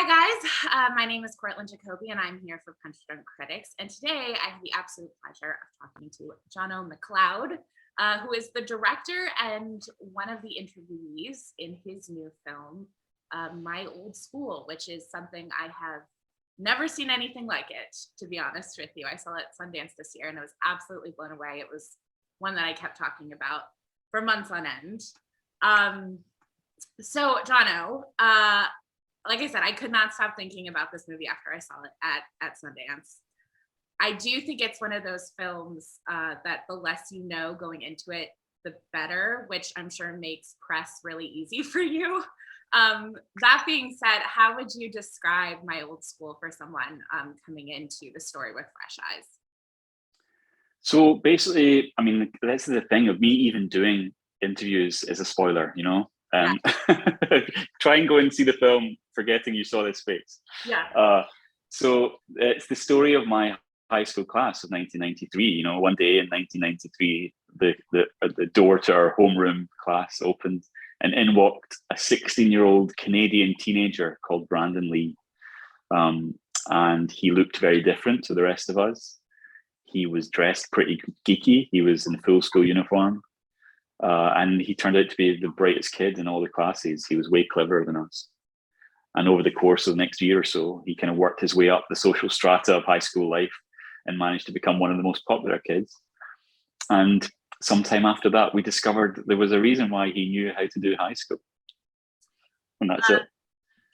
Hi guys, my name is Cortland Jacoby and I'm here for Punch Drunk Critics. And today I have the absolute pleasure of talking to Jono McLeod, who is the director and one of the interviewees in his new film, My Old School, which is something I have never seen anything like it, to be honest with you. I saw it at Sundance this year and I was absolutely blown away. It was one that I kept talking about for months on end. So Jono, like I said, I could not stop thinking about this movie after I saw it at Sundance. I do think it's one of those films that the less you know going into it, the better, which I'm sure makes press really easy for you. That being said, how would you describe My Old School for someone coming into the story with fresh eyes? So basically, I mean, that's the thing of me even doing interviews is a spoiler, you know? Try and go and see the film forgetting you saw this face. So it's the story of my high school class of 1993. You know, one day in 1993, the door to our homeroom class opened and in walked a 16-year-old Canadian teenager called Brandon Lee. And he looked very different to the rest of us. He was dressed pretty geeky. He was in full school uniform. And he turned out to be the brightest kid in all the classes. He was way cleverer than us. And over the course of the next year or so, he kind of worked his way up the social strata of high school life and managed to become one of the most popular kids. And sometime after that, we discovered there was a reason why he knew how to do high school. And that's it.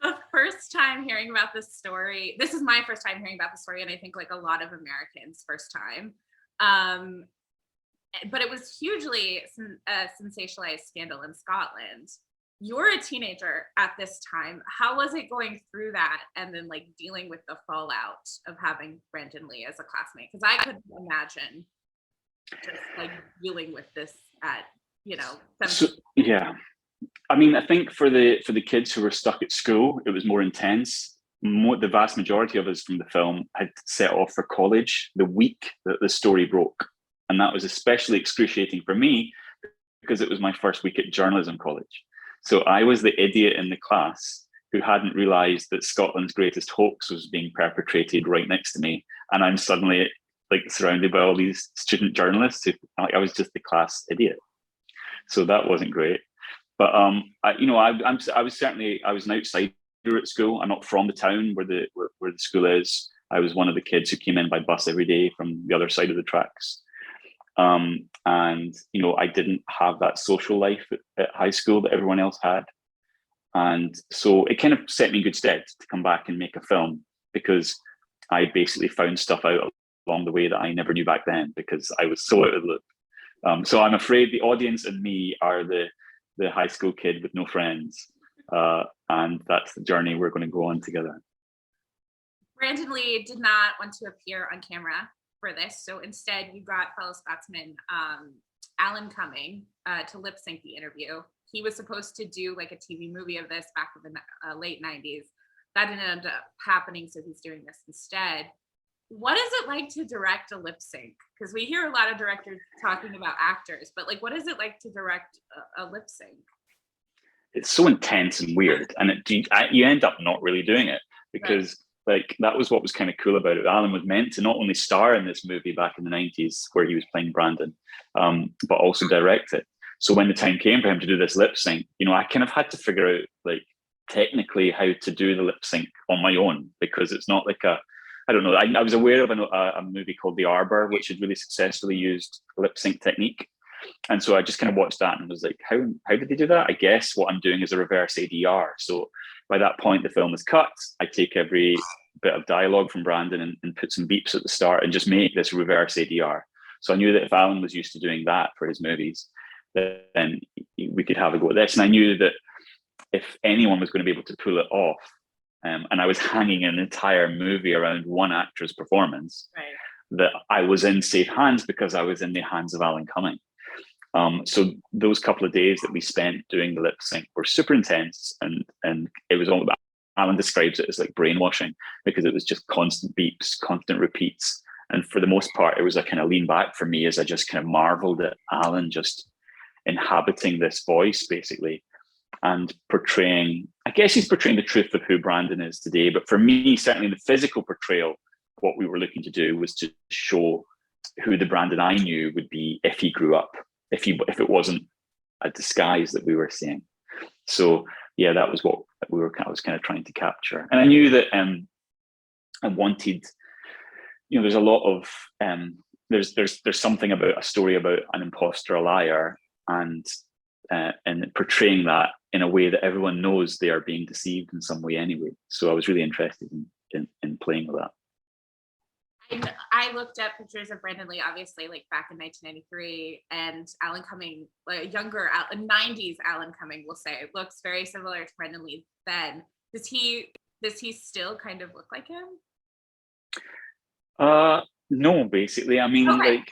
The first time hearing about this story, this is my first time hearing about the story, and I think like a lot of Americans' first time. But it was hugely a sensationalized scandal in Scotland. You're a teenager at this time. How was it going through that and then like dealing with the fallout of having Brandon Lee as a classmate? Because I couldn't imagine just like dealing with this at, you know, 17. So, yeah. I mean, I think for the kids who were stuck at school, it was more intense. The vast majority of us from the film had set off for college the week that the story broke. And that was especially excruciating for me because it was my first week at journalism college. So I was the idiot in the class who hadn't realized that Scotland's greatest hoax was being perpetrated right next to me. And I'm suddenly like surrounded by all these student journalists who, I was just the class idiot. So that wasn't great. But I was an outsider at school. I'm not from the town where the school is. I was one of the kids who came in by bus every day from the other side of the tracks. And you know, I didn't have that social life at high school that everyone else had. And so it kind of set me in good stead to come back and make a film because I basically found stuff out along the way that I never knew back then because I was so out of the loop. So I'm afraid the audience and me are the high school kid with no friends. And that's the journey we're going to go on together. Brandon Lee did not want to appear on camera for this, so instead you got fellow Scotsman Alan Cumming to lip sync the interview. He was supposed to do like a TV movie of this back in the late 90s. That didn't end up happening, so he's doing this instead. What is it like to direct a lip sync? Because we hear a lot of directors talking about actors, but like, what is it like to direct a lip sync? It's so intense and weird, and you end up not really doing it because. Right. Like that was what was kind of cool about it. Alan was meant to not only star in this movie back in the 90s where he was playing Brandon, but also direct it. So when the time came for him to do this lip sync, you know, I kind of had to figure out like technically how to do the lip sync on my own because it's not like I don't know. I was aware of a movie called The Arbor, which had really successfully used lip sync technique. And so I just kind of watched that and was like, how did they do that? I guess what I'm doing is a reverse ADR. So by that point, the film is cut. I take every bit of dialogue from Brandon and put some beeps at the start and just make this reverse ADR. So I knew that if Alan was used to doing that for his movies, then we could have a go at this. And I knew that if anyone was going to be able to pull it off, and I was hanging an entire movie around one actor's performance, right, that I was in safe hands because I was in the hands of Alan Cumming. So those couple of days that we spent doing the lip sync were super intense, and it was all about, Alan describes it as like brainwashing because it was just constant beeps, constant repeats. And for the most part, it was a kind of lean back for me as I just kind of marveled at Alan just inhabiting this voice basically and portraying, I I guess he's portraying the truth of who Brandon is today. But for me, certainly the physical portrayal, what we were looking to do was to show who the Brandon I knew would be if he grew up, if it wasn't a disguise that we were seeing. So yeah, that was what I was kind of trying to capture. And I knew that I wanted, there's a lot of there's something about a story about an imposter, a liar, and portraying that in a way that everyone knows they are being deceived in some way anyway. So I was really interested in playing with that. I looked at pictures of Brandon Lee, obviously, like back in 1993, and Alan Cumming, like younger, 90s Alan Cumming, will say, looks very similar to Brandon Lee then. Does he still kind of look like him? No, basically. I mean, okay.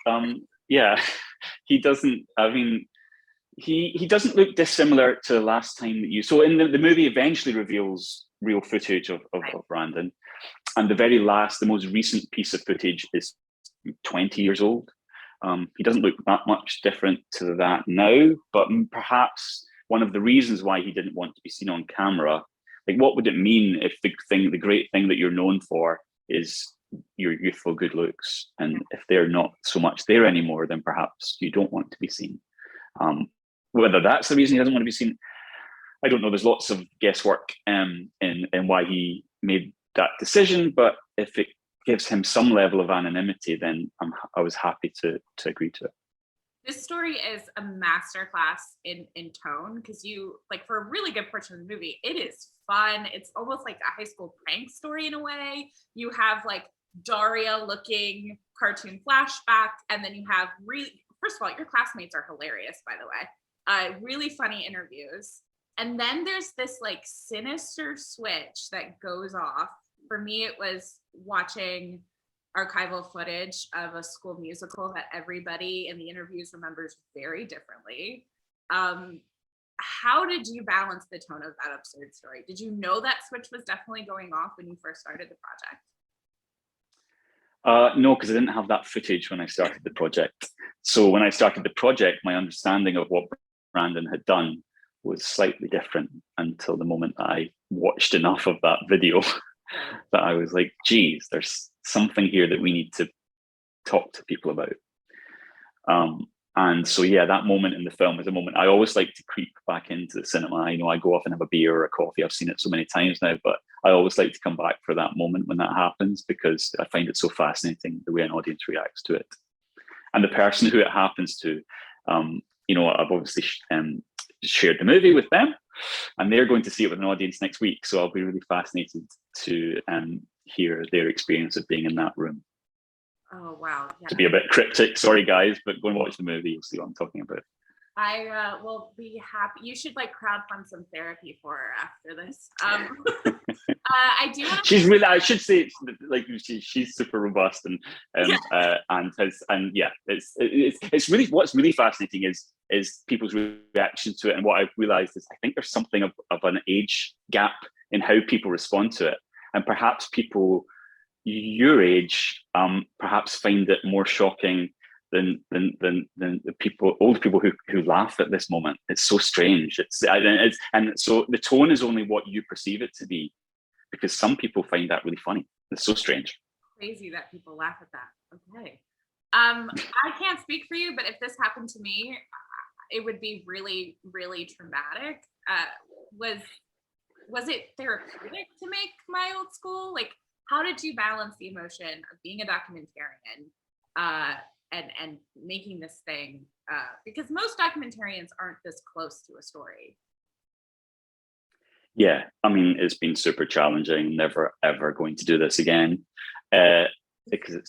Yeah, he doesn't. I mean, he doesn't look dissimilar to the last time that you. So in the movie, eventually reveals real footage of Brandon. And the most recent piece of footage is 20 years old. He doesn't look that much different to that now, but perhaps one of the reasons why he didn't want to be seen on camera, like what would it mean if the great thing that you're known for is your youthful good looks, and if they're not so much there anymore, then perhaps you don't want to be seen. Whether that's the reason he doesn't want to be seen, I don't know. There's lots of guesswork in why he made that decision, but if it gives him some level of anonymity, then I was happy to agree to it. This story is a masterclass in tone, because for a really good portion of the movie, it is fun. It's almost like a high school prank story in a way. You have like Daria looking cartoon flashback, and then you have first of all, your classmates are hilarious, by the way. Really funny interviews. And then there's this like sinister switch that goes off. For me, it was watching archival footage of a school musical that everybody in the interviews remembers very differently. How did you balance the tone of that absurd story? Did you know that switch was definitely going off when you first started the project? No, because I didn't have that footage when I started the project. So when I started the project, my understanding of what Brandon had done was slightly different until the moment that I watched enough of that video that I was like, geez, there's something here that we need to talk to people about. And so, yeah, that moment in the film is a moment I always like to creep back into the cinema. I know I go off and have a beer or a coffee. I've seen it so many times now, but I always like to come back for that moment when that happens, because I find it so fascinating the way an audience reacts to it. And the person who it happens to, I've obviously shared the movie with them, and they're going to see it with an audience next week. So I'll be really fascinated to hear their experience of being in that room. Oh, wow. Yeah. To be a bit cryptic, sorry guys, but go and watch the movie, you'll see what I'm talking about. I will be happy. You should crowdfund some therapy for her after this. I do. She's really. I should say, she's super robust it's really, what's really fascinating is people's reaction to it. And what I've realized is I think there's something of an age gap in how people respond to it, and perhaps people your age perhaps find it more shocking than the older people who laugh at this moment. It's so strange. And so the tone is only what you perceive it to be, because some people find that really funny. It's so strange. Crazy that people laugh at that. Okay. I can't speak for you, but if this happened to me, it would be really, really traumatic. Was it therapeutic to make My Old School? Like, how did you balance the emotion of being a documentarian and making this thing? Because most documentarians aren't this close to a story. Yeah, I mean, it's been super challenging. Never, ever going to do this again, because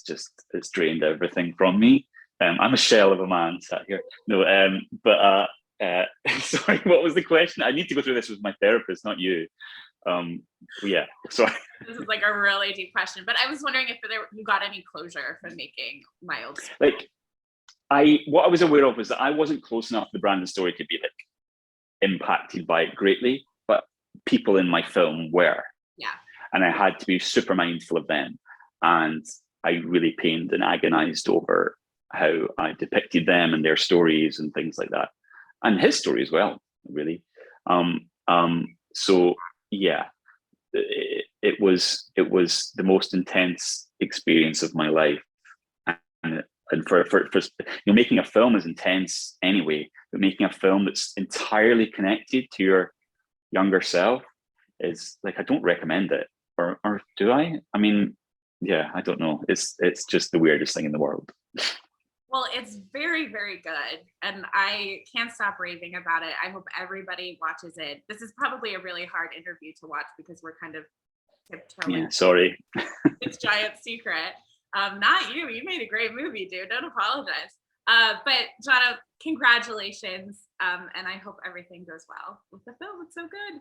it's drained everything from me. I'm a shell of a man sat here. No, sorry, what was the question? I need to go through this with my therapist, not you. Yeah, sorry. This is like a really deep question, but I was wondering if you got any closure from making My Old School. What I was aware of was that I wasn't close enough to the Brandon story to be impacted by it greatly, but people in my film were. Yeah. And I had to be super mindful of them. And I really pained and agonized over how I depicted them and their stories and things like that. And his story as well, really. So yeah, it was the most intense experience of my life. And for making a film is intense anyway, but making a film that's entirely connected to your younger self is like, I don't recommend it, or do I? I mean, yeah, I don't know. It's just the weirdest thing in the world. Well, it's very, very good. And I can't stop raving about it. I hope everybody watches it. This is probably a really hard interview to watch because we're kind of tiptoeing. Yeah, sorry. It's giant secret. Not you. You made a great movie, dude. Don't apologize. But Jono, congratulations. And I hope everything goes well with the film. It's so good.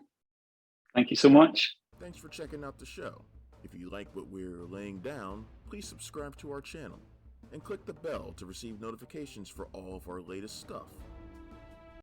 Thank you so much. Thanks for checking out the show. If you like what we're laying down, please subscribe to our channel and click the bell to receive notifications for all of our latest stuff.